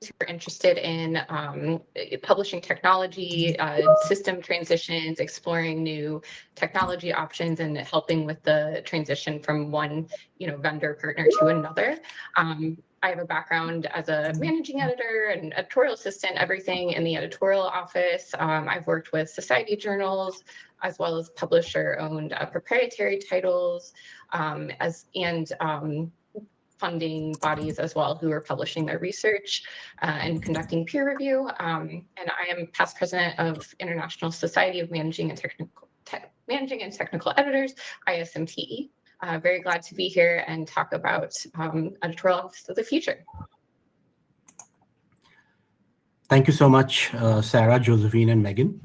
who are interested in publishing technology, system transitions, exploring new technology options, and helping with the transition from one, vendor partner to another. I have a background as a managing editor and editorial assistant, everything in the editorial office. I've worked with society journals as well as publisher-owned proprietary titles, funding bodies as well who are publishing their research and conducting peer review. And I am past president of International Society of Managing and Technical Editors, ISMTE. Very glad to be here and talk about editorial office of the future. Thank you so much, Sarah, Josephine, and Megan,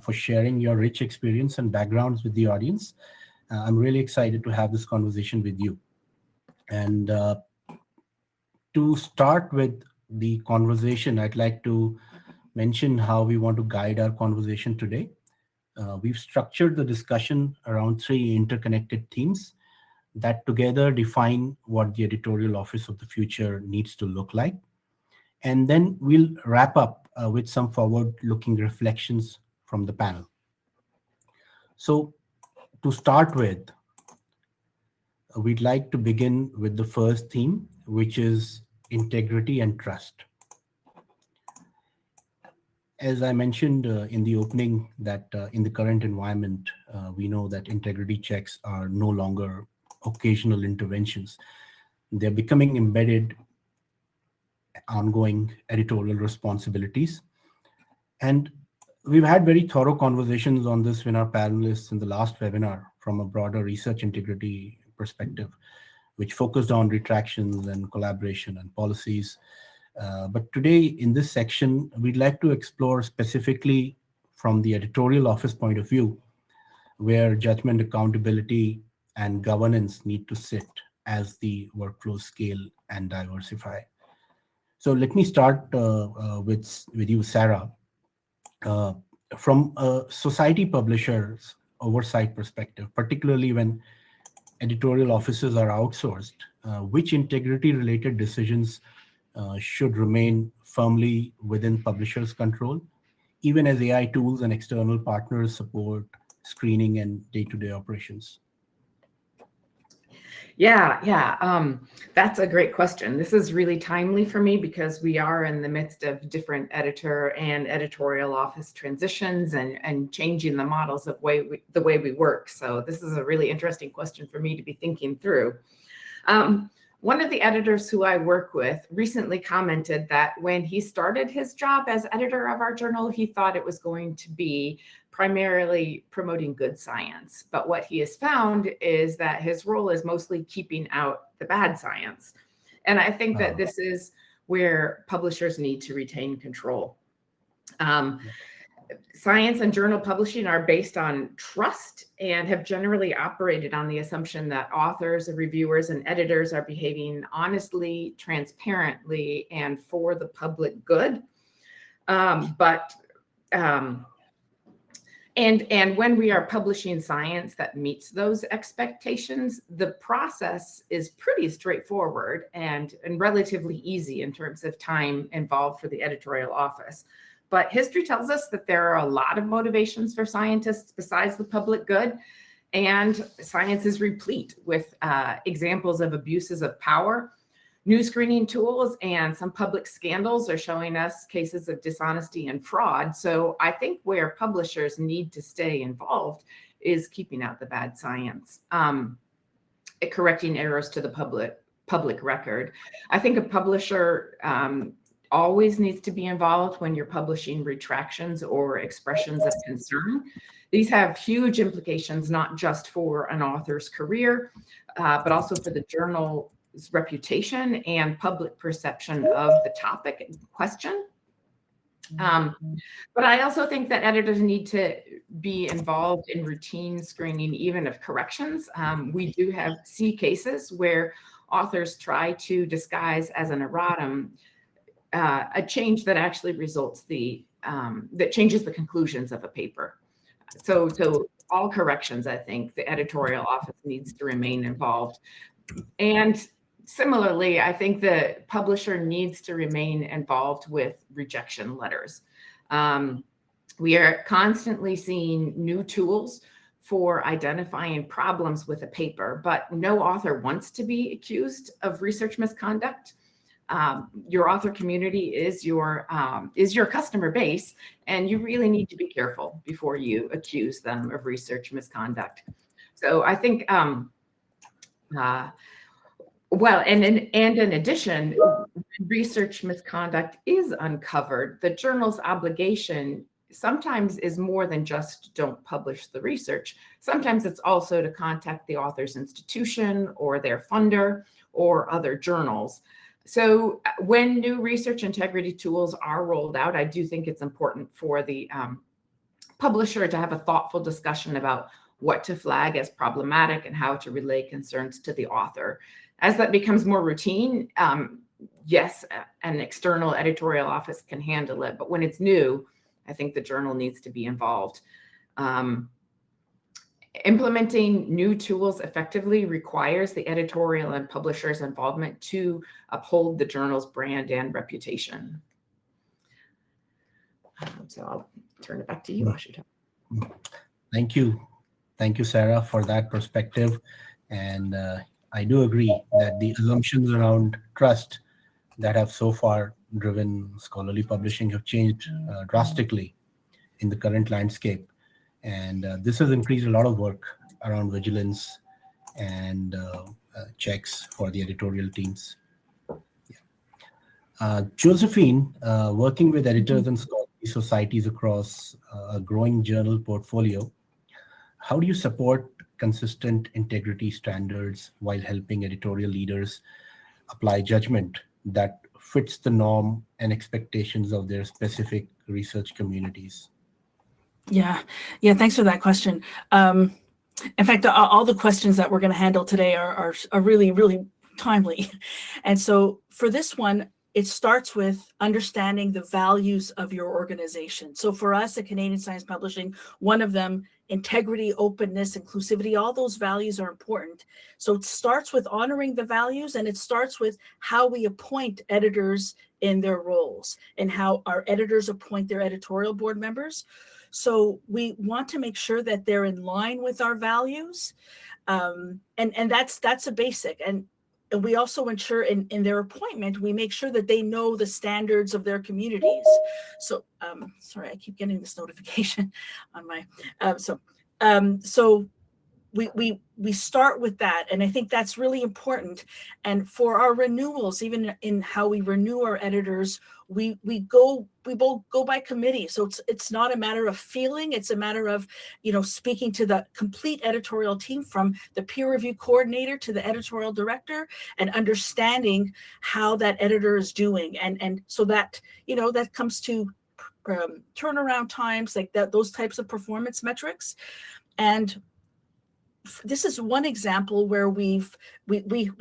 for sharing your rich experience and backgrounds with the audience. I'm really excited to have this conversation with you. And to start with the conversation, I'd like to mention how we want to guide our conversation today. We've structured the discussion around 3 interconnected themes that together define what the editorial office of the future needs to look like. And then we'll wrap up with some forward-looking reflections from the panel. So to start with, we'd like to begin with the first theme, which is integrity and trust. As I mentioned in the opening, that in the current environment, we know that integrity checks are no longer occasional interventions. They're becoming embedded, ongoing editorial responsibilities. And we've had very thorough conversations on this with our panelists in the last webinar from a broader research integrity perspective, which focused on retractions and collaboration and policies. But today in this section, we'd like to explore specifically from the editorial office point of view, where judgment, accountability, and governance need to sit as the workflows scale and diversify. So let me start with you, Sarah. From a society publisher's oversight perspective, particularly when editorial offices are outsourced, which integrity-related decisions should remain firmly within publishers' control, even as AI tools and external partners support screening and day-to-day operations? Yeah. That's a great question. This is really timely for me because we are in the midst of different editor and editorial office transitions and changing the models of the way we work. So this is a really interesting question for me to be thinking through. One of the editors who I work with recently commented that when he started his job as editor of our journal, he thought it was going to be primarily promoting good science. But what he has found is that his role is mostly keeping out the bad science. And I think that this is where publishers need to retain control. Science and journal publishing are based on trust and have generally operated on the assumption that authors, reviewers, and editors are behaving honestly, transparently, and for the public good. And when we are publishing science that meets those expectations, the process is pretty straightforward and relatively easy in terms of time involved for the editorial office. But history tells us that there are a lot of motivations for scientists besides the public good, and science is replete with examples of abuses of power. New screening tools and some public scandals are showing us cases of dishonesty and fraud. So I think where publishers need to stay involved is keeping out the bad science, correcting errors to the public record. I think a publisher always needs to be involved when you're publishing retractions or expressions of concern. These have huge implications, not just for an author's career, but also for the journal's reputation and public perception of the topic in question. But I also think that editors need to be involved in routine screening, even of corrections. We do see cases where authors try to disguise as an erratum a change that actually results that changes the conclusions of a paper. So all corrections, I think the editorial office needs to remain involved. And Similarly, I think the publisher needs to remain involved with rejection letters. We are constantly seeing new tools for identifying problems with a paper, but no author wants to be accused of research misconduct. Your author community is your customer base, and you really need to be careful before you accuse them of research misconduct. So I think, well, and in addition, when research misconduct is uncovered, the journal's obligation sometimes is more than just don't publish the research. Sometimes it's also to contact the author's institution or their funder or other journals. So when new research integrity tools are rolled out, I do think it's important for the publisher to have a thoughtful discussion about what to flag as problematic and how to relay concerns to the author. As that becomes more routine, yes, an external editorial office can handle it, but when it's new, I think the journal needs to be involved. Implementing new tools effectively requires the editorial and publisher's involvement to uphold the journal's brand and reputation. So I'll turn it back to you, Ashutosh. Thank you. Thank you, Sarah, for that perspective. And I do agree that the assumptions around trust that have so far driven scholarly publishing have changed drastically in the current landscape. And this has increased a lot of work around vigilance and checks for the editorial teams. Yeah. Josephine, working with editors and scholarly societies across a growing journal portfolio, how do you support consistent integrity standards while helping editorial leaders apply judgment that fits the norm and expectations of their specific research communities? Yeah, thanks for that question. In fact, all the questions that we're going to handle today are really, really timely. And so for this one, it starts with understanding the values of your organization. So for us at Canadian Science Publishing, one of them, integrity, openness, inclusivity, all those values are important. So it starts with honoring the values, and it starts with how we appoint editors in their roles and how our editors appoint their editorial board members. So we want to make sure that they're in line with our values. And that's a basic. And we also ensure in their appointment, we make sure that they know the standards of their communities. So, sorry, I keep getting this notification on my, so we start with that. And I think that's really important. And for our renewals, even in how we renew our editors, we both go by committee. So it's not a matter of feeling, it's a matter of, speaking to the complete editorial team, from the peer review coordinator to the editorial director, and understanding how that editor is doing. And so that, that comes to turnaround times, like that, those types of performance metrics. And this is one example where we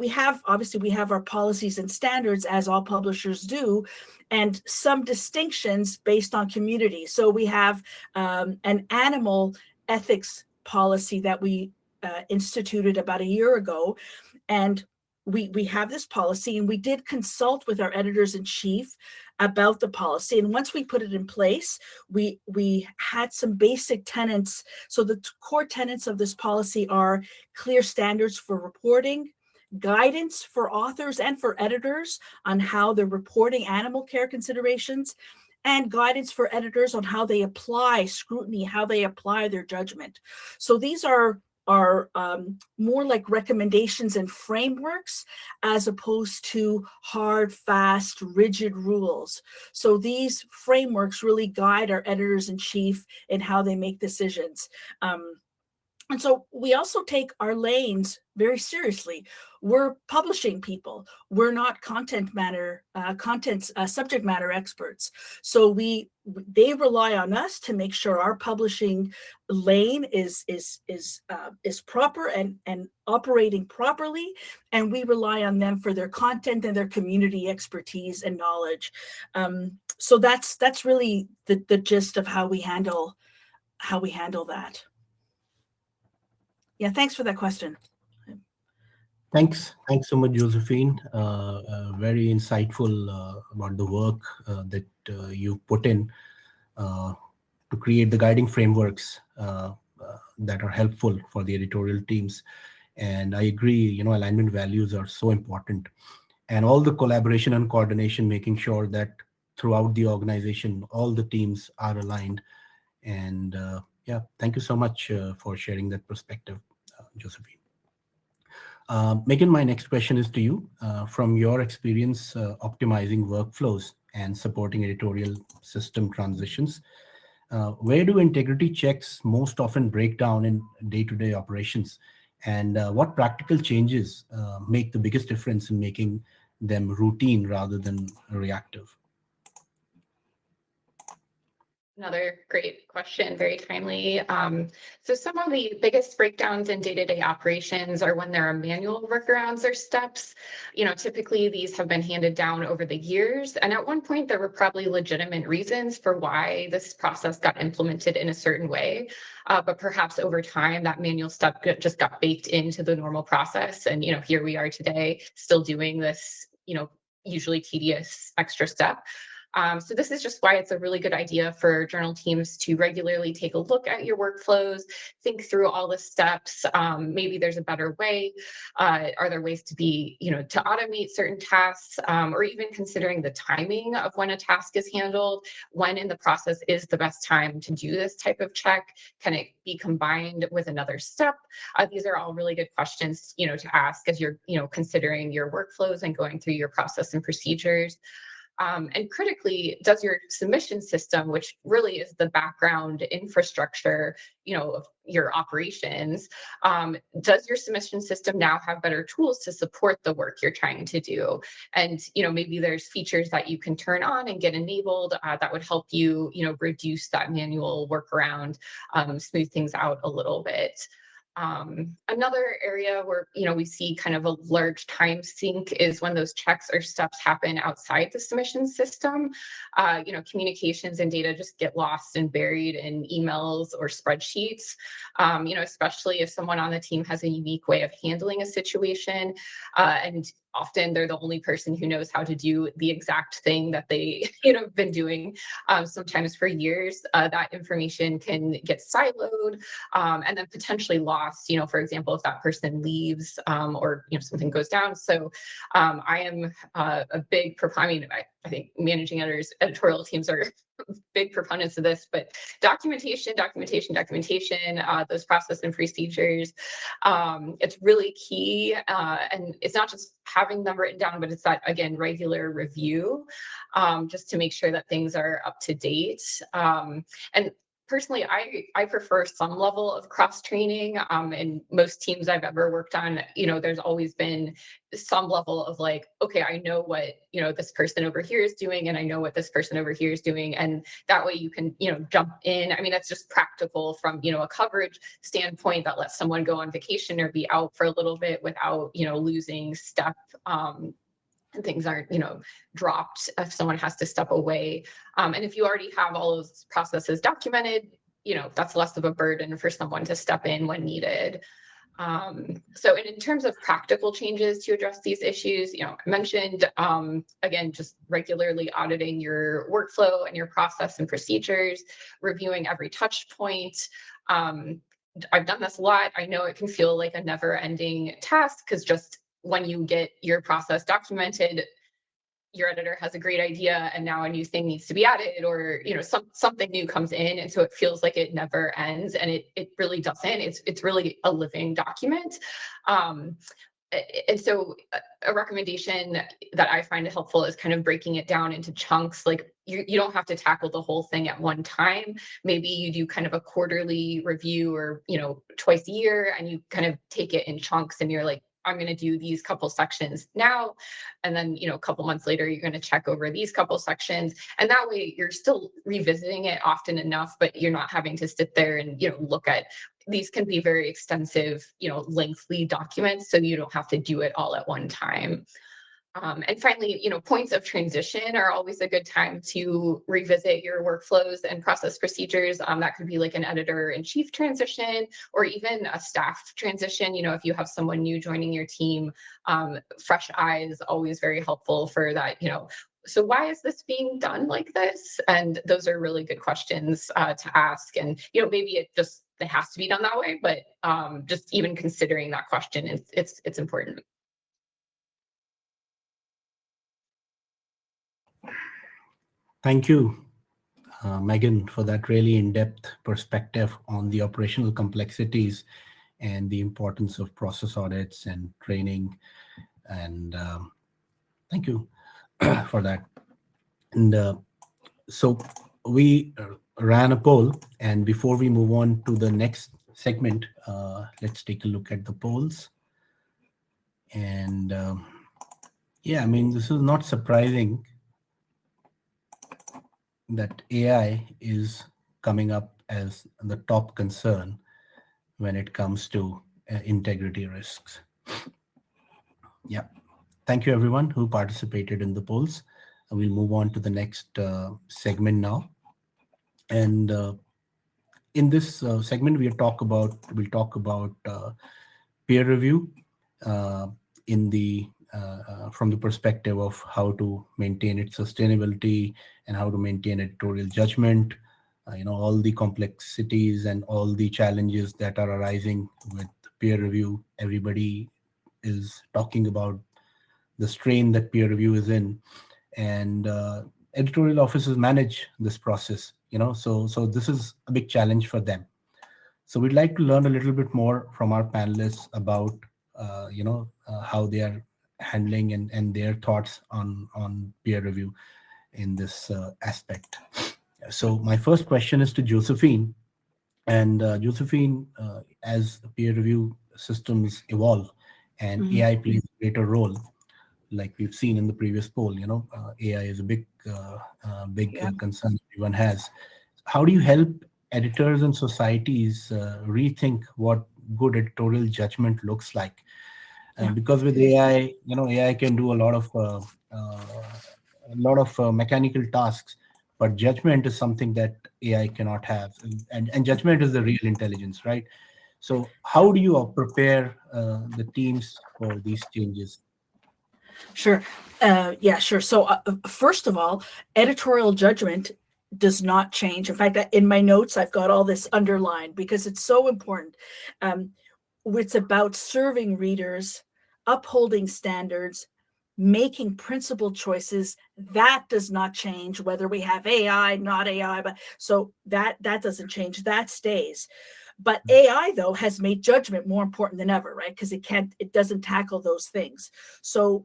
have our policies and standards, as all publishers do, and some distinctions based on community. So we have an animal ethics policy that we instituted about a year ago, and we have this policy, and we did consult with our editors in chief about the policy. And once we put it in place, we had some basic tenets. So the core tenets of this policy are clear standards for reporting, guidance for authors and for editors on how they're reporting animal care considerations, and guidance for editors on how they apply scrutiny, how they apply their judgment. So these are more like recommendations and frameworks, as opposed to hard, fast, rigid rules. So these frameworks really guide our editors-in-chief in how they make decisions. And so we also take our lanes very seriously. We're publishing people. We're not subject matter experts. So they rely on us to make sure our publishing lane is proper and operating properly. And we rely on them for their content and their community expertise and knowledge. So that's really the gist of how we handle that. Yeah, thanks for that question. Thanks so much, Josephine. Very insightful about the work that you put in to create the guiding frameworks that are helpful for the editorial teams. And I agree, alignment values are so important. And all the collaboration and coordination, making sure that throughout the organization, all the teams are aligned. And yeah, thank you so much for sharing that perspective, Josephine. Megan, my next question is to you. From your experience optimizing workflows and supporting editorial system transitions, where do integrity checks most often break down in day-to-day operations? And what practical changes make the biggest difference in making them routine rather than reactive? Another great question, very timely. So some of the biggest breakdowns in day-to-day operations are when there are manual workarounds or steps. Typically these have been handed down over the years. And at one point, there were probably legitimate reasons for why this process got implemented in a certain way. But perhaps over time, that manual step just got baked into the normal process. And, here we are today, still doing this, usually tedious extra step. So this is just why it's a really good idea for journal teams to regularly take a look at your workflows, think through all the steps. Maybe there's a better way. Are there ways to to automate certain tasks, or even considering the timing of when a task is handled, when in the process is the best time to do this type of check? Can it be combined with another step? These are all really good questions, to ask as you're, considering your workflows and going through your process and procedures. And critically, does your submission system, which really is the background infrastructure, of your operations, does your submission system now have better tools to support the work you're trying to do? And, maybe there's features that you can turn on and get enabled that would help you, reduce that manual workaround, smooth things out a little bit. Another area where we see kind of a large time sink is when those checks or steps happen outside the submission system. Communications and data just get lost and buried in emails or spreadsheets. Especially if someone on the team has a unique way of handling a situation, and often they're the only person who knows how to do the exact thing that they have been doing sometimes for years. That information can get siloed and then potentially lost, for example, if that person leaves or something goes down. So I am a big proponent. I think managing editors, editorial teams are big proponents of this, but documentation, those process and procedures, it's really key. And it's not just having them written down, but it's that, again, regular review, just to make sure that things are up to date. And personally, I prefer some level of cross training. In most teams I've ever worked on, there's always been some level of like, okay, I know what this person over here is doing, and I know what this person over here is doing, and that way you can jump in. I mean, that's just practical from a coverage standpoint that lets someone go on vacation or be out for a little bit without losing step. And things aren't, dropped if someone has to step away. And if you already have all those processes documented, that's less of a burden for someone to step in when needed. So in terms of practical changes to address these issues, I mentioned, again, just regularly auditing your workflow and your process and procedures, reviewing every touch point. I've done this a lot. I know it can feel like a never-ending task because just when you get your process documented, your editor has a great idea and now a new thing needs to be added, or something new comes in, and so it feels like it never ends, and it really doesn't. It's really a living document. And so a recommendation that I find helpful is kind of breaking it down into chunks. Like you don't have to tackle the whole thing at one time. Maybe you do kind of a quarterly review or twice a year, and you kind of take it in chunks, and you're like, I'm going to do these couple sections now. And then, a couple months later, you're going to check over these couple sections. And that way you're still revisiting it often enough, but you're not having to sit there and, look at, these can be very extensive, lengthy documents. So you don't have to do it all at one time. And finally, points of transition are always a good time to revisit your workflows and process procedures. That could be like an editor-in-chief transition or even a staff transition. If you have someone new joining your team, fresh eyes, always very helpful for that, so why is this being done like this? And those are really good questions to ask. And, maybe it has to be done that way, but just even considering that question, it's important. Thank you, Megan, for that really in-depth perspective on the operational complexities and the importance of process audits and training. And thank you for that. And so we ran a poll, and before we move on to the next segment, let's take a look at the polls. And yeah, I mean, this is not surprising that AI is coming up as the top concern when it comes to integrity risks. Yeah. Thank you, everyone who participated in the polls. We'll move on to the next segment now. And in this segment, we'll talk about peer review in the from the perspective of how to maintain its sustainability and how to maintain editorial judgment, all the complexities and all the challenges that are arising with peer review. Everybody is talking about the strain that peer review is in, and editorial offices manage this process, so this is a big challenge for them. So we'd like to learn a little bit more from our panelists about how they are handling and their thoughts on peer review in this aspect. So my first question is to Josephine. And Josephine, as peer review systems evolve and AI plays a greater role, like we've seen in the previous poll, AI is a big concern everyone has. How do you help editors and societies rethink what good editorial judgment looks like? Because with AI, AI can do a lot of mechanical tasks, but judgment is something that AI cannot have, and judgment is the real intelligence, right? So how do you prepare the teams for these changes? Sure. Yeah, sure. So first of all, editorial judgment does not change. In fact, in my notes, I've got all this underlined because it's so important. It's about serving readers, upholding standards, making principled choices. That does not change whether we have AI, not AI, but so that doesn't change. That stays. But AI, though, has made judgment more important than ever, right? Because it doesn't tackle those things. So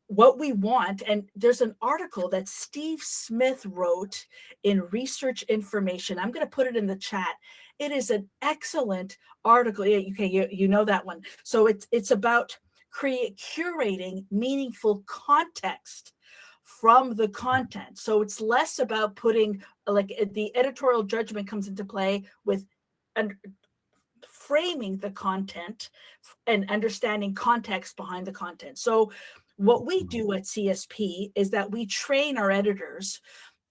what we want, and there's an article that Steve Smith wrote in Research Information. I'm going to put it in the chat. It is an excellent article. Okay, you know that one. So it's about curating meaningful context from the content. So it's less about putting, like, the editorial judgment comes into play with framing the content and understanding context behind the content. So what we do at CSP is that we train our editors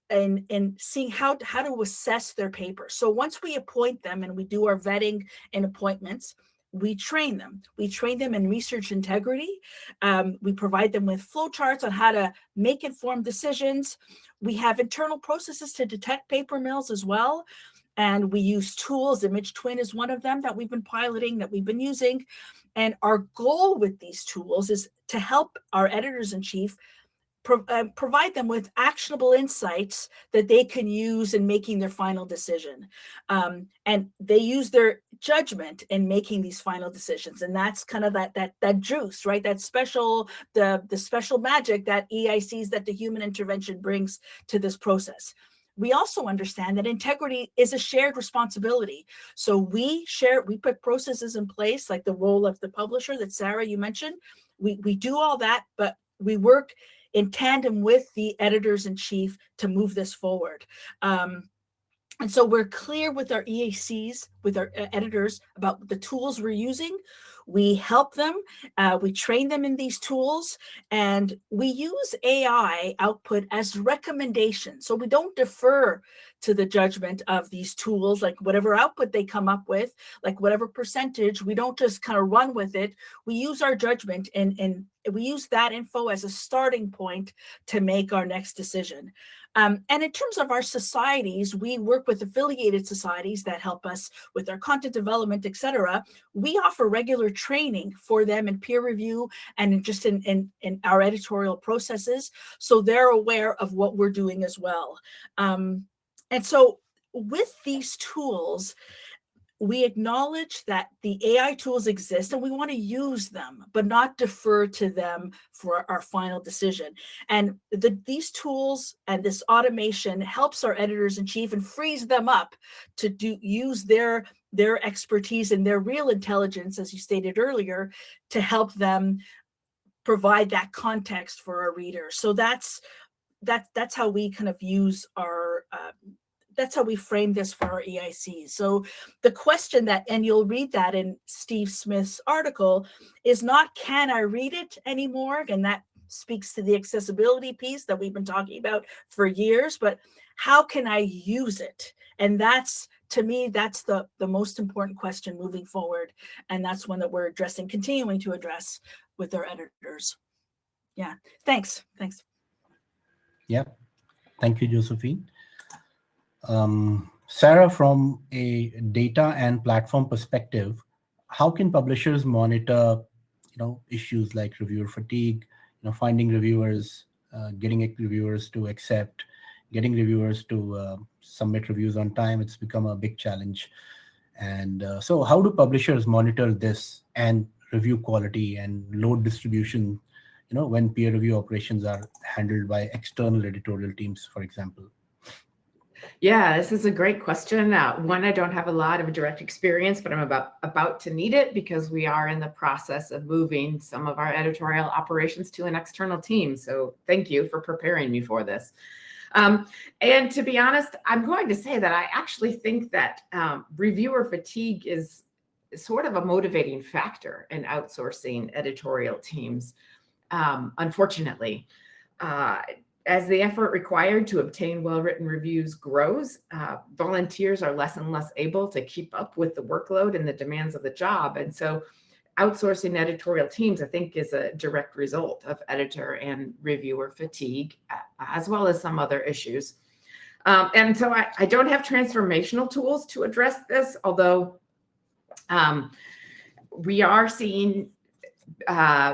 in seeing how to assess their paper. So once we appoint them and we do our vetting and appointments, we train them. We train them in research integrity. We provide them with flowcharts on how to make informed decisions. We have internal processes to detect paper mills as well. And we use tools. Image Twin is one of them that we've been piloting, that we've been using. And our goal with these tools is to help our editors-in-chief provide them with actionable insights that they can use in making their final decision. And they use their judgment in making these final decisions. And that's kind of that juice, right? That special, the special magic that EI sees that the human intervention brings to this process. We also understand that integrity is a shared responsibility. So we put processes in place, like the role of the publisher that Sarah, you mentioned. We do all that, but we work in tandem with the editors-in-chief to move this forward. And so we're clear with our EACs, with our editors, about the tools we're using. We help them, we train them in these tools, and we use AI output as recommendations. So we don't defer to the judgment of these tools, like whatever output they come up with, like whatever percentage, we don't just kind of run with it. We use our judgment, and we use that info as a starting point to make our next decision. And in terms of our societies, we work with affiliated societies that help us with our content development, et cetera. We offer regular training for them in peer review and just in our editorial processes, so they're aware of what we're doing as well. And so with these tools, we acknowledge that the AI tools exist and we want to use them, but not defer to them for our final decision. And these tools and this automation helps our editors in chief and frees them up to use their expertise and their real intelligence, as you stated earlier, to help them provide that context for our readers. So that's how we kind of use our that's how we frame this for our EICs. So the question that, and you'll read that in Steve Smith's article, is not, can I read it anymore? And that speaks to the accessibility piece that we've been talking about for years, but how can I use it? And that's, to me, that's the most important question moving forward. And that's one that we're addressing, continuing to address with our editors. Yeah, thanks. Yeah, thank you, Josephine. Sarah, from a data and platform perspective, how can publishers monitor, issues like reviewer fatigue, finding reviewers, getting reviewers to accept, getting reviewers to submit reviews on time? It's become a big challenge. And so how do publishers monitor this and review quality and load distribution, when peer review operations are handled by external editorial teams, for example? Yeah, this is a great question. One, I don't have a lot of direct experience, but I'm about to need it because we are in the process of moving some of our editorial operations to an external team. So thank you for preparing me for this. And to be honest, I'm going to say that I actually think that reviewer fatigue is sort of a motivating factor in outsourcing editorial teams. Unfortunately, as the effort required to obtain well-written reviews grows, volunteers are less and less able to keep up with the workload and the demands of the job. And so outsourcing editorial teams, I think, is a direct result of editor and reviewer fatigue, as well as some other issues. And so I don't have transformational tools to address this, although we are seeing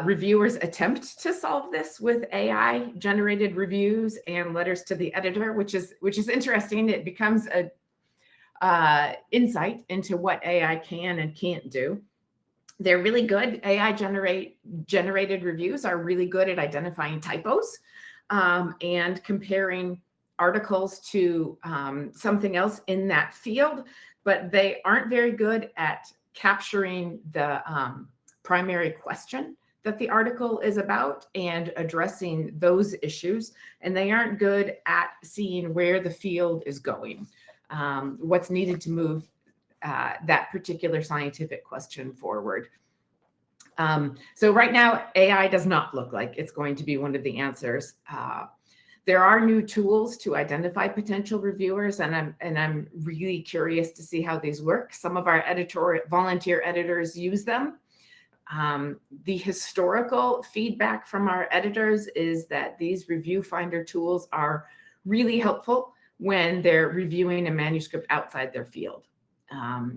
reviewers attempt to solve this with AI generated reviews and letters to the editor, which is interesting. It becomes a insight into what AI can and can't do. They're really good. AI generated reviews are really good at identifying typos and comparing articles to something else in that field, but they aren't very good at capturing the primary question that the article is about and addressing those issues. And they aren't good at seeing where the field is going, what's needed to move that particular scientific question forward. So right now, AI does not look like it's going to be one of the answers. There are new tools to identify potential reviewers, and I'm really curious to see how these work. Some of our volunteer editors use them. The historical feedback from our editors is that these review finder tools are really helpful when they're reviewing a manuscript outside their field.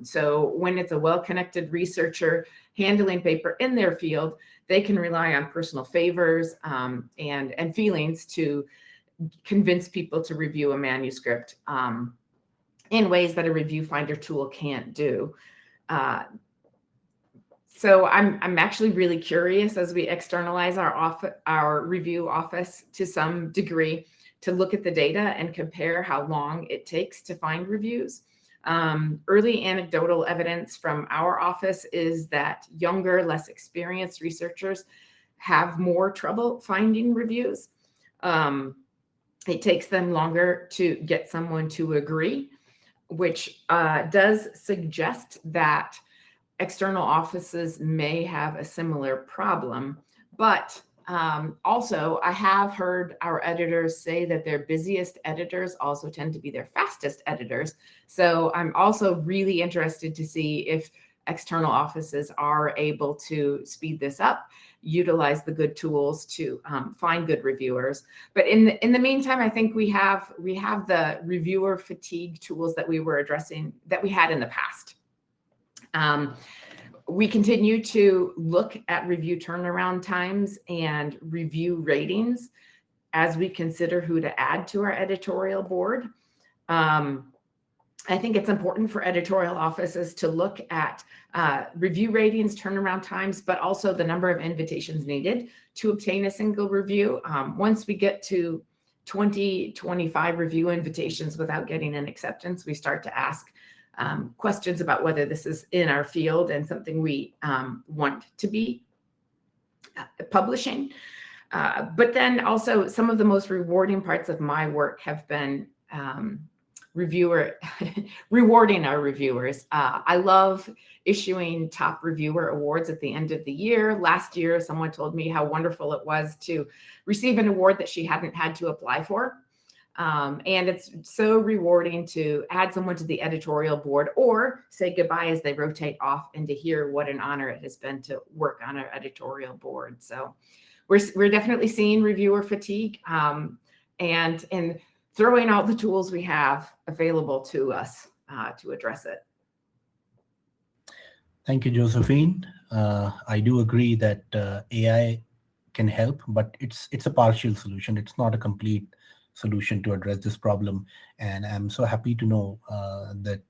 So when it's a well-connected researcher handling paper in their field, they can rely on personal favors and feelings to convince people to review a manuscript in ways that a review finder tool can't do. So I'm actually really curious as we externalize our review office to some degree to look at the data and compare how long it takes to find reviews. Early anecdotal evidence from our office is that younger, less experienced researchers have more trouble finding reviews. It takes them longer to get someone to agree, which does suggest that external offices may have a similar problem, but also I have heard our editors say that their busiest editors also tend to be their fastest editors. So I'm also really interested to see if external offices are able to speed this up, utilize the good tools to find good reviewers. But in the meantime, I think we have the reviewer fatigue tools that we were addressing that we had in the past. We continue to look at review turnaround times and review ratings as we consider who to add to our editorial board. I think it's important for editorial offices to look at review ratings, turnaround times, but also the number of invitations needed to obtain a single review. Once we get to 20, 25 review invitations without getting an acceptance, we start to ask questions about whether this is in our field and something we want to be publishing. But then also some of the most rewarding parts of my work have been rewarding our reviewers. I love issuing top reviewer awards at the end of the year. Last year, someone told me how wonderful it was to receive an award that she hadn't had to apply for. And it's so rewarding to add someone to the editorial board or say goodbye as they rotate off, and to hear what an honor it has been to work on our editorial board. So we're definitely seeing reviewer fatigue, and throwing out the tools we have available to us to address it. Thank you, Josephine. I do agree that AI can help, but it's a partial solution. It's not a complete solution to address this problem. And I'm so happy to know that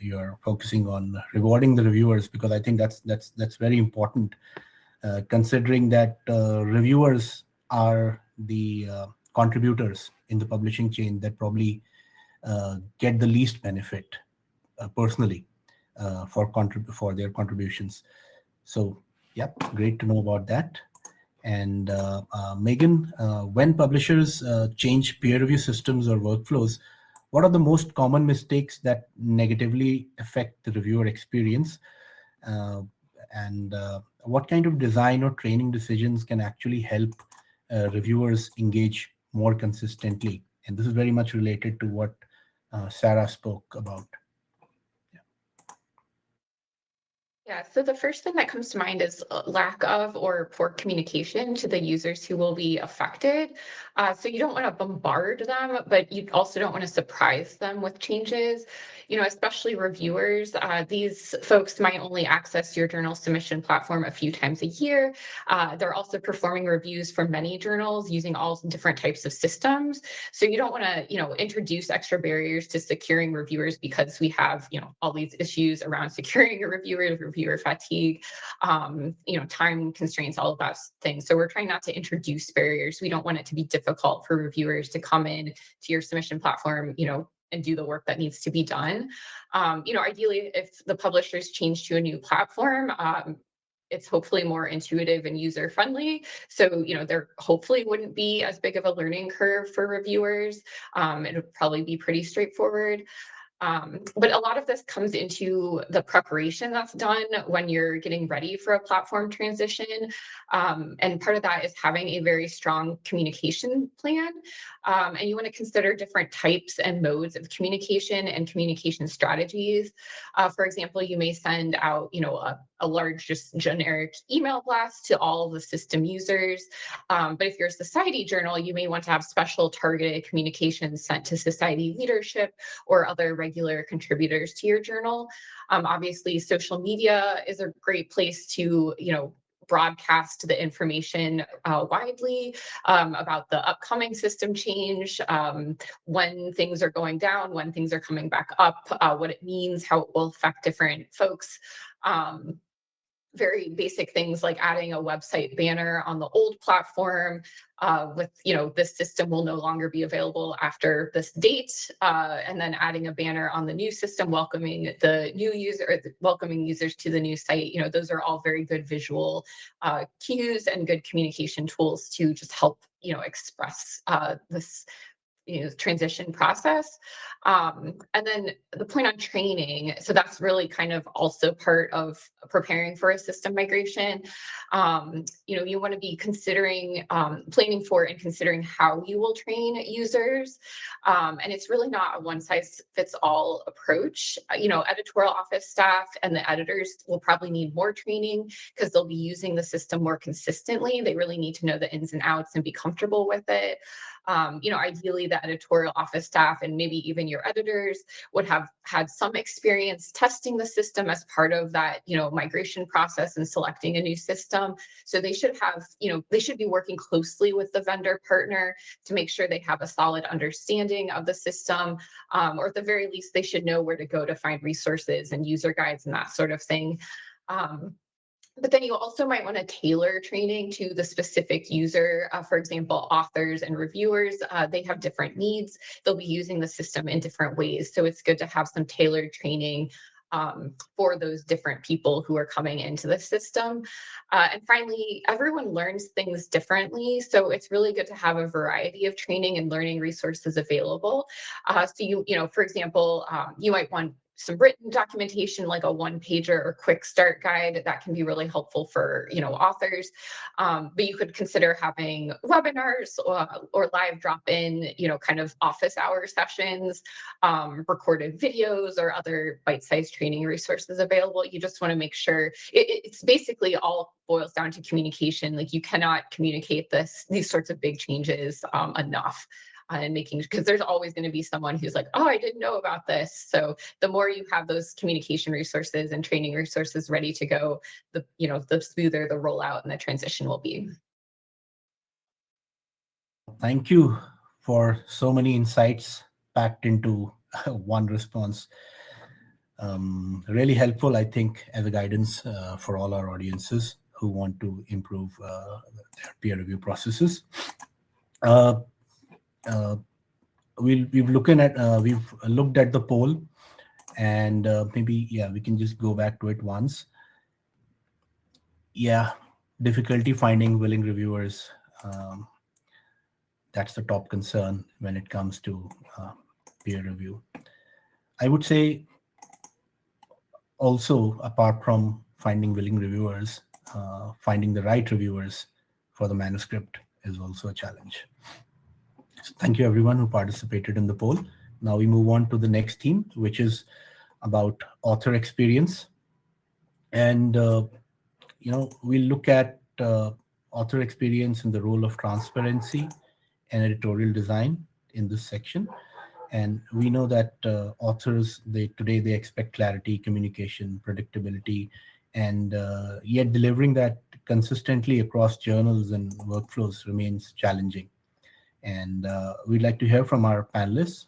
you're focusing on rewarding the reviewers, because I think that's very important, considering that reviewers are the contributors in the publishing chain that probably get the least benefit personally for their contributions. So yeah, great to know about that. And Megan, when publishers change peer review systems or workflows, what are the most common mistakes that negatively affect the reviewer experience? And what kind of design or training decisions can actually help reviewers engage more consistently? And this is very much related to what Sarah spoke about. Yeah, so the first thing that comes to mind is lack of or poor communication to the users who will be affected. So you don't want to bombard them, but you also don't want to surprise them with changes. You know, especially reviewers, these folks might only access your journal submission platform a few times a year. They're also performing reviews for many journals using all different types of systems. So you don't want to, introduce extra barriers to securing reviewers because we have, all these issues around securing a reviewer fatigue, time constraints, all of those things. So we're trying not to introduce barriers. We don't want it to be difficult for reviewers to come in to your submission platform, and do the work that needs to be done. Ideally, if the publishers change to a new platform, it's hopefully more intuitive and user friendly. So, there hopefully wouldn't be as big of a learning curve for reviewers. It would probably be pretty straightforward. But a lot of this comes into the preparation that's done when you're getting ready for a platform transition. And part of that is having a very strong communication plan. And you want to consider different types and modes of communication and communication strategies. For example, you may send out, a large, just generic email blast to all of the system users. But if you're a society journal, you may want to have special targeted communications sent to society leadership or other regular contributors to your journal. Obviously, social media is a great place to, broadcast the information widely about the upcoming system change, when things are going down, when things are coming back up, what it means, how it will affect different folks. Very basic things like adding a website banner on the old platform with, this system will no longer be available after this date, and then adding a banner on the new system welcoming the new user, or welcoming users to the new site. Those are all very good visual cues and good communication tools to just help, express this transition process. And then the point on training, so that's really kind of also part of preparing for a system migration. You want to be considering, planning for and considering how you will train users. And it's really not a one size fits all approach. Editorial office staff and the editors will probably need more training because they'll be using the system more consistently. They really need to know the ins and outs and be comfortable with it. Ideally the editorial office staff and maybe even your editors would have had some experience testing the system as part of that, migration process and selecting a new system. So they should have, they should be working closely with the vendor partner to make sure they have a solid understanding of the system, or at the very least, they should know where to go to find resources and user guides and that sort of thing. But then you also might want to tailor training to the specific user. For example, authors and reviewers, they have different needs. They'll be using the system in different ways. So it's good to have some tailored training for those different people who are coming into the system. And finally, everyone learns things differently. So it's really good to have a variety of training and learning resources available. So for example, you might want some written documentation like a one-pager or quick start guide that can be really helpful for authors, but you could consider having webinars or live drop-in kind of office hour sessions, recorded videos or other bite-sized training resources available. You just want to make sure it's basically all boils down to communication. Like you cannot communicate these sorts of big changes enough. And because there's always going to be someone who's like, oh, I didn't know about this. So the more you have those communication resources and training resources ready to go, the smoother the rollout and the transition will be. Thank you for so many insights packed into one response. Really helpful, I think, as a guidance for all our audiences who want to improve their peer review processes. We've looked at the poll, and maybe we can just go back to it once. Difficulty finding willing reviewers. That's the top concern when it comes to peer review. I would say also, apart from finding willing reviewers, finding the right reviewers for the manuscript is also a challenge. So thank you everyone who participated in the poll. Now we move on to the next theme, which is about author experience. And, we'll look at author experience in the role of transparency and editorial design in this section. And we know that authors, today they expect clarity, communication, predictability, and yet delivering that consistently across journals and workflows remains challenging. And we'd like to hear from our panelists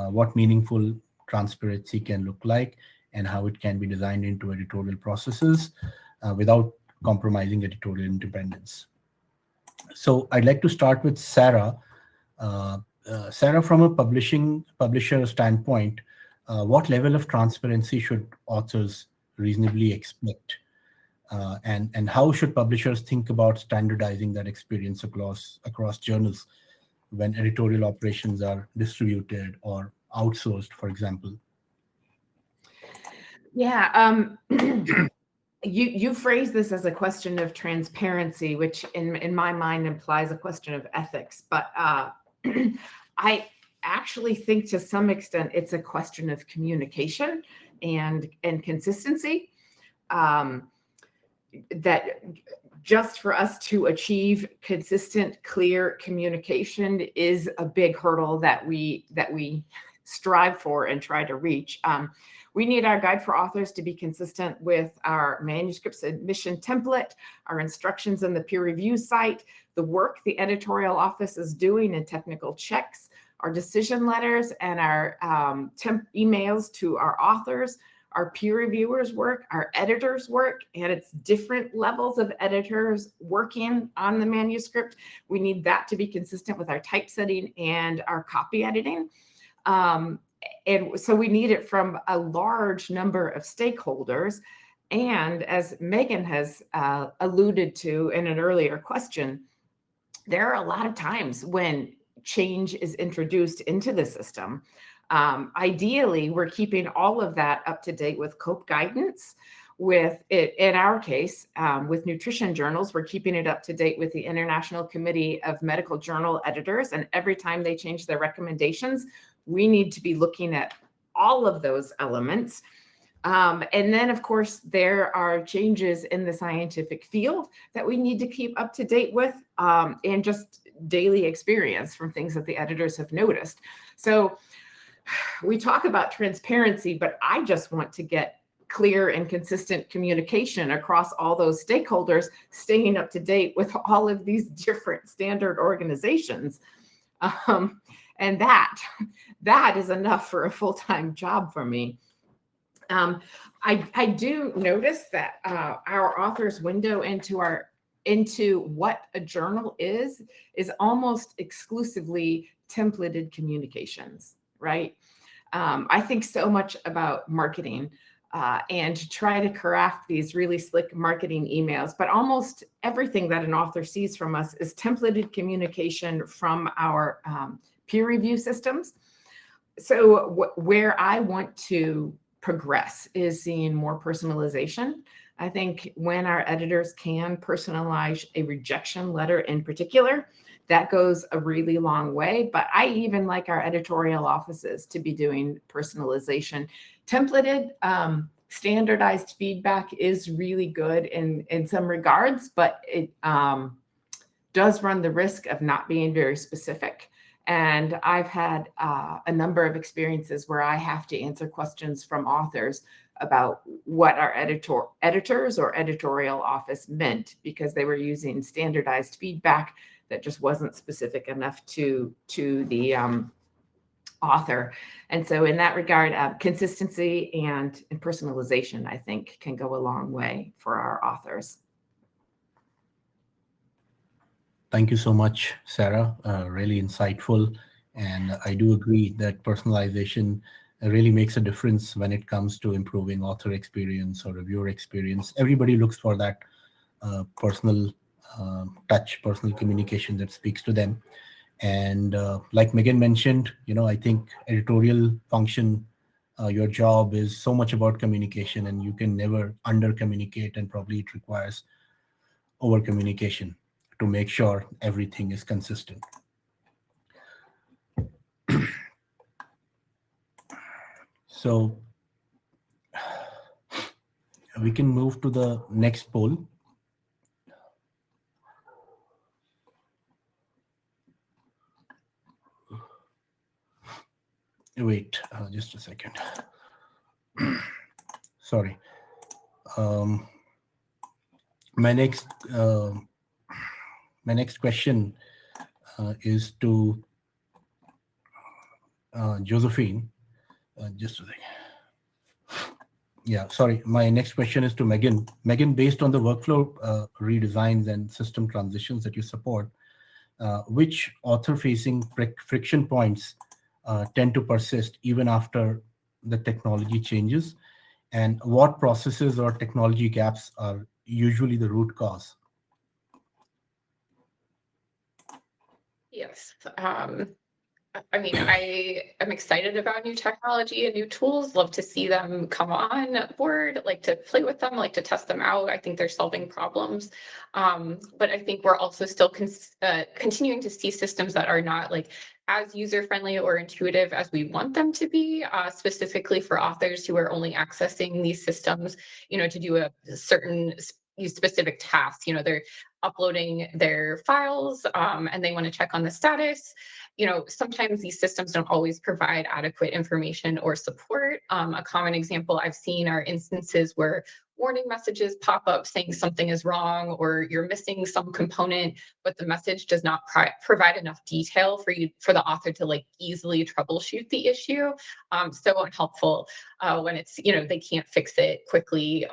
what meaningful transparency can look like and how it can be designed into editorial processes without compromising editorial independence. So I'd like to start with Sarah. Sarah, from a publisher standpoint, what level of transparency should authors reasonably expect? And how should publishers think about standardizing that experience across journals when editorial operations are distributed or outsourced, for example? You phrase this as a question of transparency, which in my mind implies a question of ethics. But I actually think to some extent it's a question of communication and consistency. That just for us to achieve consistent, clear communication is a big hurdle that we strive for and try to reach. We need our guide for authors to be consistent with our manuscript submission template, our instructions in the peer review site, the work the editorial office is doing in technical checks, our decision letters, and our emails to our authors, our peer reviewers' work, our editors' work, and it's different levels of editors working on the manuscript. We need that to be consistent with our typesetting and our copy editing. And so we need it from a large number of stakeholders. And as Megan has alluded to in an earlier question, there are a lot of times when change is introduced into the system, ideally, we're keeping all of that up to date with COPE guidance. With it, in our case, with nutrition journals, we're keeping it up to date with the International Committee of Medical Journal Editors. And every time they change their recommendations, we need to be looking at all of those elements. And then, of course, there are changes in the scientific field that we need to keep up to date with, and just daily experience from things that the editors have noticed. So we talk about transparency, but I just want to get clear and consistent communication across all those stakeholders, staying up to date with all of these different standard organizations. And that is enough for a full-time job for me. I do notice that our author's window into what a journal is almost exclusively templated communications, right? I think so much about marketing and try to craft these really slick marketing emails, but almost everything that an author sees from us is templated communication from our peer review systems. So where I want to progress is seeing more personalization. I think when our editors can personalize a rejection letter in particular, that goes a really long way. But I even like our editorial offices to be doing personalization. Templated, standardized feedback is really good in some regards, but it does run the risk of not being very specific. And I've had a number of experiences where I have to answer questions from authors about what our editors or editorial office meant, because they were using standardized feedback that just wasn't specific enough to the author. And so in that regard, consistency and personalization, I think, can go a long way for our authors. Thank you so much, Sarah. Really insightful. And I do agree that personalization really makes a difference when it comes to improving author experience or reviewer experience. Everybody looks for that personal touch, personal communication that speaks to them. And like Megan mentioned, I think editorial function, your job is so much about communication, and you can never under communicate, and probably it requires over communication to make sure everything is consistent. So we can move to the next poll. Wait, just a second. Sorry. My next question is to Josephine. Just a second. Yeah, sorry. My next question is to Megan. Megan, based on the workflow redesigns and system transitions that you support, which author-facing friction points tend to persist even after the technology changes? And what processes or technology gaps are usually the root cause? Yes. I mean, I am excited about new technology and new tools, love to see them come on board, like to play with them, like to test them out. I think they're solving problems. But I think we're also still continuing to see systems that are not like as user-friendly or intuitive as we want them to be, specifically for authors who are only accessing these systems, to do a certain specific task. They're uploading their files and they want to check on the status. Sometimes these systems don't always provide adequate information or support. A common example I've seen are instances where warning messages pop up saying something is wrong or you're missing some component, but the message does not provide enough detail for the author to like easily troubleshoot the issue. So unhelpful when it's, they can't fix it quickly.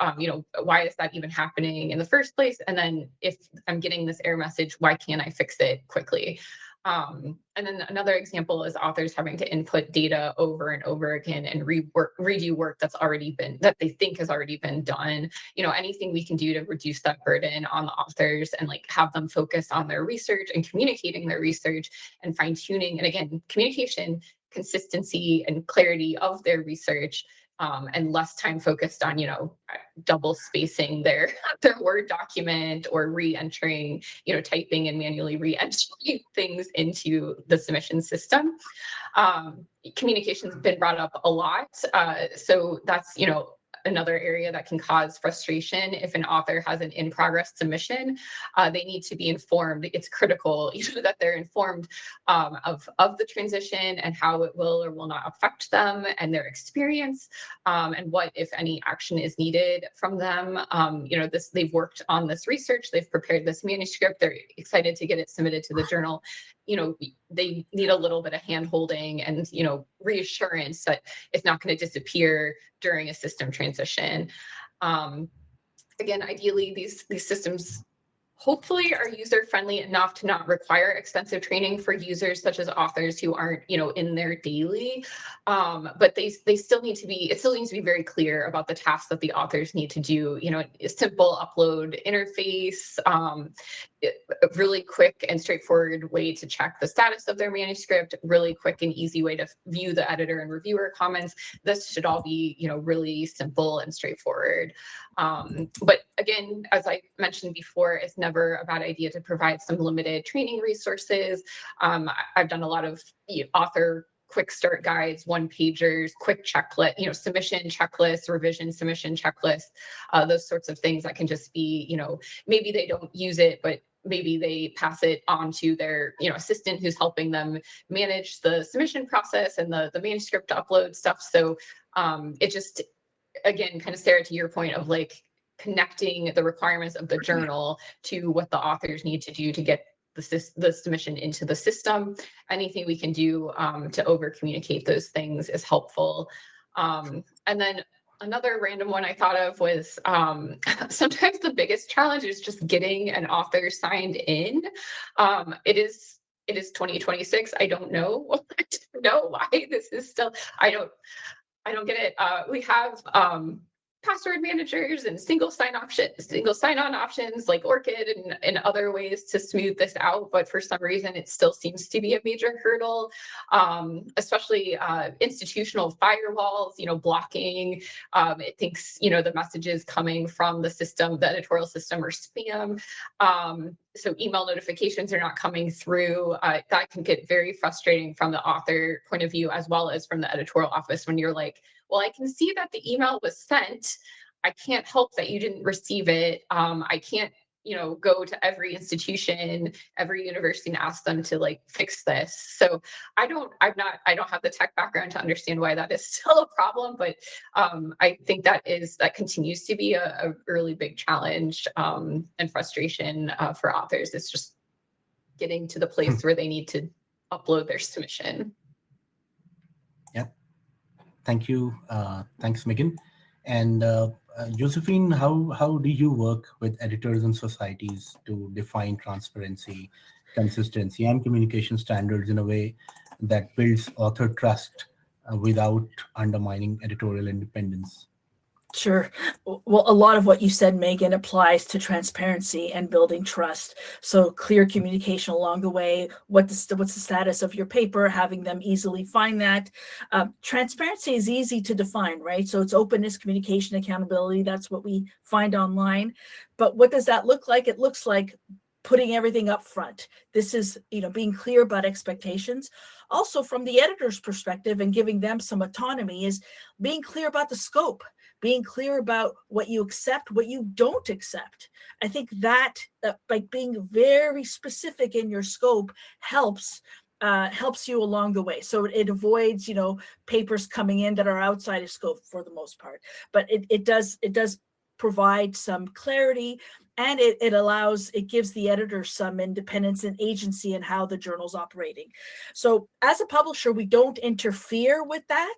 Why is that even happening in the first place? And then if I'm getting this error message, why can't I fix it quickly? And then another example is authors having to input data over and over again and redo work that they think has already been done. Anything we can do to reduce that burden on the authors and like have them focus on their research and communicating their research and fine tuning. And again, communication, consistency, and clarity of their research. And less time focused on, double spacing their Word document or re-entering, typing and manually re-entering things into the submission system. Communication's been brought up a lot. So that's, another area that can cause frustration. If an author has an in-progress submission, they need to be informed. It's critical that they're informed of the transition and how it will or will not affect them and their experience, and what, if any, action is needed from them. They've worked on this research, they've prepared this manuscript, they're excited to get it submitted to the journal. They need a little bit of hand-holding and, reassurance that it's not going to disappear during a system transition. Again, ideally, these systems hopefully are user-friendly enough to not require extensive training for users such as authors who aren't, in their daily. But it still needs to be very clear about the tasks that the authors need to do. A simple upload interface, a really quick and straightforward way to check the status of their manuscript, really quick and easy way to view the editor and reviewer comments. This should all be, really simple and straightforward. But again, as I mentioned before, it's never a bad idea to provide some limited training resources. I've done a lot of author quick start guides, one-pagers, quick checklist, submission checklists, revision submission checklists, those sorts of things that can just be, maybe they don't use it, but maybe they pass it on to their, assistant who's helping them manage the submission process and the manuscript upload stuff. So it just, again, kind of Sarah, to your point of like connecting the requirements of the journal to what the authors need to do to get the submission into the system. Anything we can do to over communicate those things is helpful. And then another random one I thought of was sometimes the biggest challenge is just getting an author signed in. It is 2026. I don't know. I don't know why this is still. I don't get it. We have password managers and single sign-on options like Orchid and other ways to smooth this out. But for some reason, it still seems to be a major hurdle, especially institutional firewalls, blocking. It thinks, the messages coming from the system, the editorial system, are spam. So email notifications are not coming through. That can get very frustrating from the author point of view, as well as from the editorial office, when you're like, well, I can see that the email was sent. I can't help that you didn't receive it. I can't, go to every institution, every university and ask them to like fix this. So I don't have the tech background to understand why that is still a problem, but I think that continues to be a really big challenge and frustration for authors. It's just getting to the place where they need to upload their submission. Thank you. Thanks, Megan. And Josephine, how do you work with editors and societies to define transparency, consistency, and communication standards in a way that builds author trust without undermining editorial independence? Sure. Well, a lot of what you said, Megan, applies to transparency and building trust. So clear communication along the way. What's the status of your paper? Having them easily find that. Transparency is easy to define, right? So it's openness, communication, accountability. That's what we find online. But what does that look like? It looks like putting everything up front. This is, being clear about expectations. Also, from the editor's perspective and giving them some autonomy is being clear about the scope, being clear about what you accept, what you don't accept. I think that by being very specific in your scope helps you along the way. So it avoids, papers coming in that are outside of scope for the most part. But it does provide some clarity, and it gives the editor some independence and agency in how the journal's operating. So as a publisher, we don't interfere with that.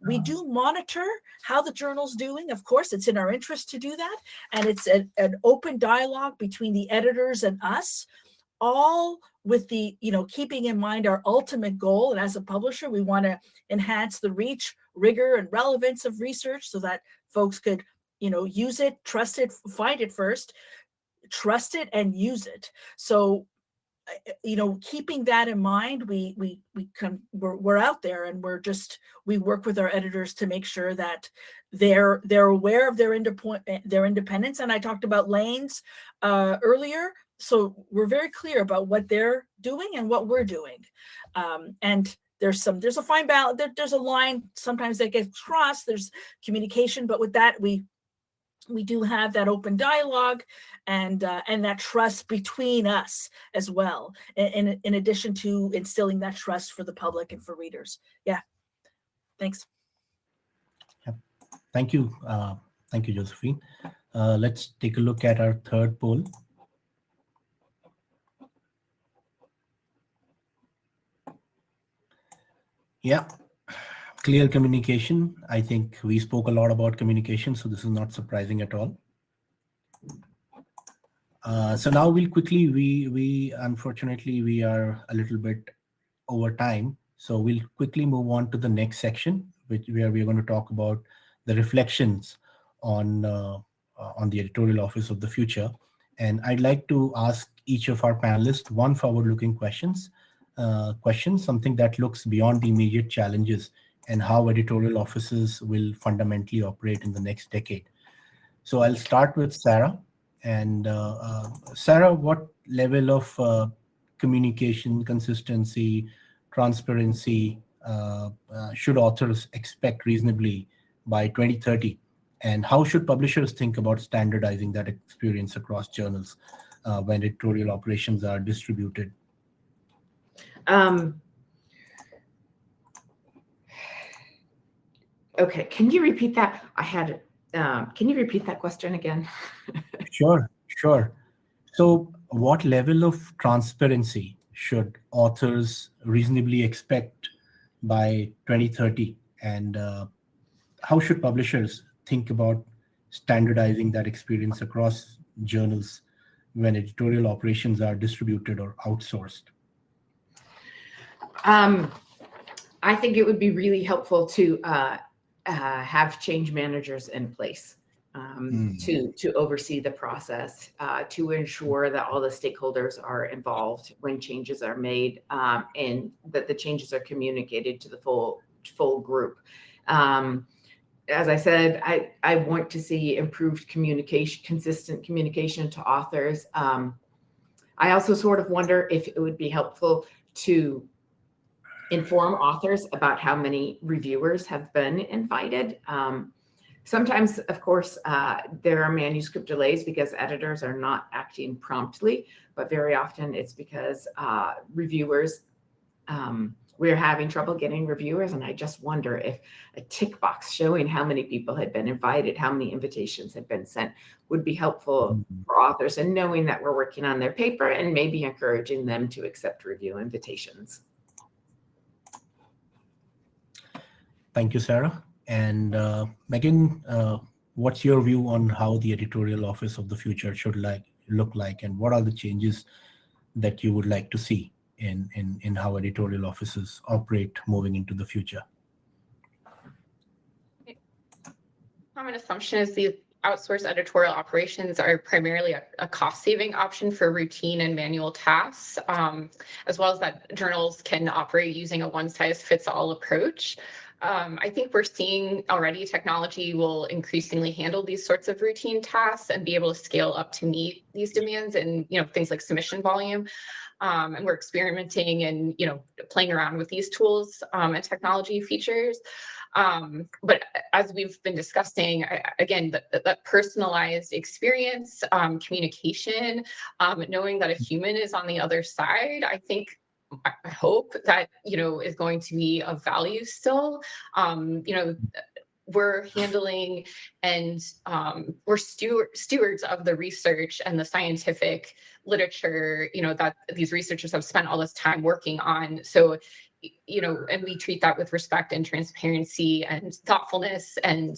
We do monitor how the journal's doing. Of course, it's in our interest to do that. And it's an open dialogue between the editors and us, all with the, keeping in mind our ultimate goal. And as a publisher, we want to enhance the reach, rigor, and relevance of research so that folks could, use it, trust it, find it first, trust it, and use it. So, keeping that in mind, we're out there, and we work with our editors to make sure that they're aware of their independence. And I talked about lanes earlier, so we're very clear about what they're doing and what we're doing. And there's a fine balance. There's a line sometimes that gets crossed. There's communication, but with that we do have that open dialogue and that trust between us as well, in addition to instilling that trust for the public and for readers. Yeah, thanks. Yep. Thank you, Josephine. Let's take a look at our third poll. Yeah. Clear communication. I think we spoke a lot about communication, so this is not surprising at all. So now we'll quickly, we unfortunately, we are a little bit over time. So we'll quickly move on to the next section, where we're going to talk about the reflections on the editorial office of the future. And I'd like to ask each of our panelists one forward-looking question, something that looks beyond the immediate challenges and how editorial offices will fundamentally operate in the next decade. So I'll start with Sarah. And Sarah, what level of communication, consistency, transparency should authors expect reasonably by 2030? And how should publishers think about standardizing that experience across journals when editorial operations are distributed? Okay, can you repeat that? Can you repeat that question again? Sure. So what level of transparency should authors reasonably expect by 2030? And how should publishers think about standardizing that experience across journals when editorial operations are distributed or outsourced? I think it would be really helpful to have change managers in place to oversee the process, to ensure that all the stakeholders are involved when changes are made, and that the changes are communicated to the full group. As I said, I want to see improved communication, consistent communication to authors. I also sort of wonder if it would be helpful to inform authors about how many reviewers have been invited. Sometimes, of course, there are manuscript delays because editors are not acting promptly, but very often it's because reviewers, we're having trouble getting reviewers. And I just wonder if a tick box showing how many people had been invited, how many invitations had been sent, would be helpful for authors, and knowing that we're working on their paper and maybe encouraging them to accept review invitations. Thank you, Sarah. And Megan, what's your view on how the editorial office of the future should look like, and what are the changes that you would like to see in how editorial offices operate moving into the future? Common assumption is the outsourced editorial operations are primarily a cost-saving option for routine and manual tasks, as well as that journals can operate using a one-size-fits-all approach. I think we're seeing already technology will increasingly handle these sorts of routine tasks and be able to scale up to meet these demands, and things like submission volume. And we're experimenting and playing around with these tools and technology features. But as we've been discussing, again, that personalized experience, communication, knowing that a human is on the other side, I hope that, is going to be of value still. We're handling and we're stewards of the research and the scientific literature, that these researchers have spent all this time working on. So, and we treat that with respect and transparency and thoughtfulness. And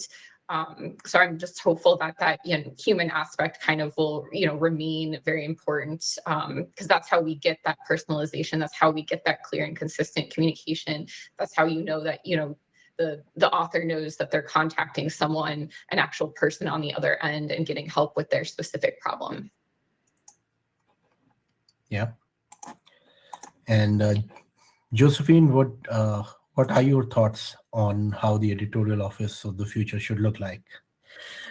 So I'm just hopeful that that human aspect kind of will remain very important, because that's how we get that personalization. That's how we get that clear and consistent communication. That's how that the author knows that they're contacting someone, an actual person on the other end, and getting help with their specific problem. Yeah. And Josephine, what are your thoughts on how the editorial office of the future should look like?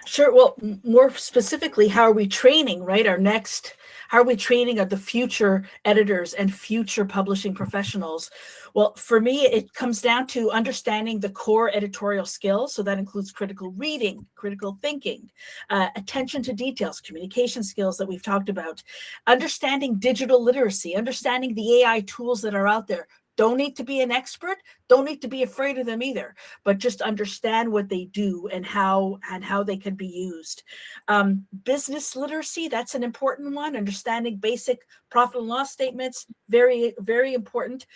Sure. Well, more specifically, how are we training, right? How are we training the future editors and future publishing professionals? Well, for me, it comes down to understanding the core editorial skills. So that includes critical reading, critical thinking, attention to details, communication skills that we've talked about, understanding digital literacy, understanding the AI tools that are out there. Don't need to be an expert, don't need to be afraid of them either, but just understand what they do and how they can be used. Business literacy, that's an important one. Understanding basic profit and loss statements, very, very important.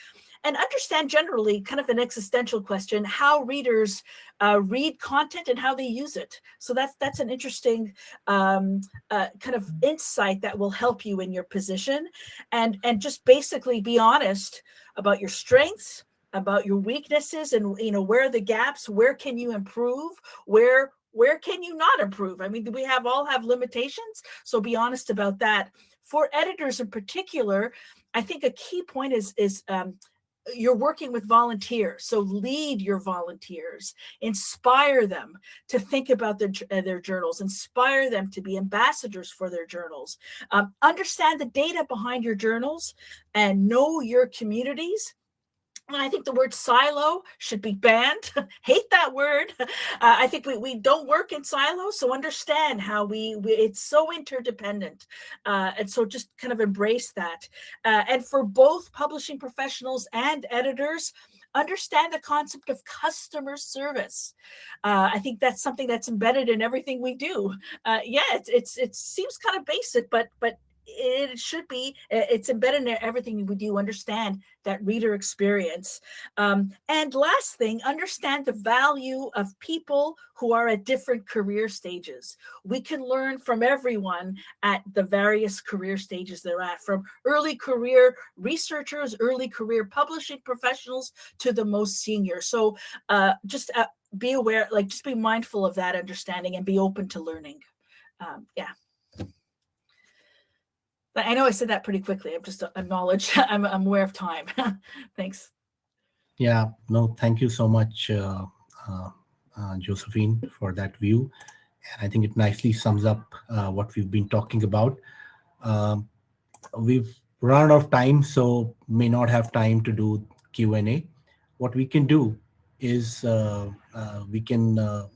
And understand generally, kind of an existential question, how readers read content and how they use it. So that's an interesting kind of insight that will help you in your position, and just basically be honest about your strengths, about your weaknesses, and where are the gaps, where can you improve, where can you not improve? I mean, we all have limitations, so be honest about that. For editors in particular, I think a key point is you're working with volunteers, so lead your volunteers, inspire them to think about their journals, inspire them to be ambassadors for their journals, understand the data behind your journals, and know your communities. I think the word silo should be banned. Hate that word. I think we don't work in silos, so understand how it's so interdependent. And so just kind of embrace that. And for both publishing professionals and editors, understand the concept of customer service. I think that's something that's embedded in everything we do. It seems kind of basic, but it should be. It's embedded in everything we do. Understand that reader experience. And last thing, understand the value of people who are at different career stages. We can learn from everyone at the various career stages they're at, from early career researchers, early career publishing professionals, to the most senior. So just be aware, just be mindful of that understanding and be open to learning. Yeah. I know I said that pretty quickly. I'm just acknowledge. I'm aware of time. Thanks. Yeah, no, thank you so much, Josephine, for that view. And I think it nicely sums up what we've been talking about. We've run out of time, so may not have time to do Q&A. What we can do is we can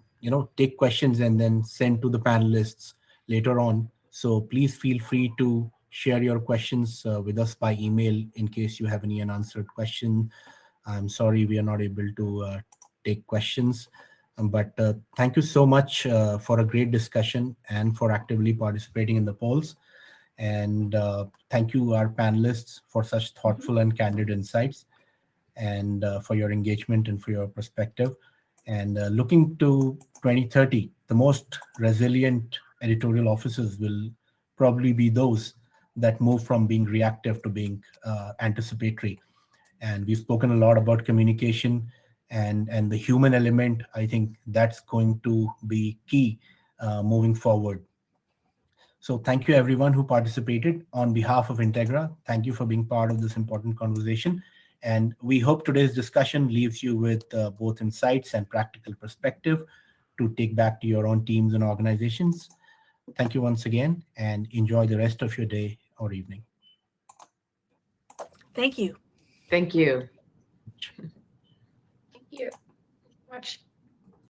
take questions and then send to the panelists later on. So please feel free to share your questions with us by email in case you have any unanswered question. I'm sorry we are not able to take questions, but thank you so much for a great discussion and for actively participating in the polls. And thank you, our panelists, for such thoughtful and candid insights, and for your engagement and for your perspective. And looking to 2030, the most resilient editorial offices will probably be those that move from being reactive to being anticipatory. And we've spoken a lot about communication and the human element. I think that's going to be key moving forward. So thank you everyone who participated. On behalf of Integra, thank you for being part of this important conversation. And we hope today's discussion leaves you with both insights and practical perspective to take back to your own teams and organizations. Thank you once again, and enjoy the rest of your day or evening. Thank you. Thank you. Thank you so much.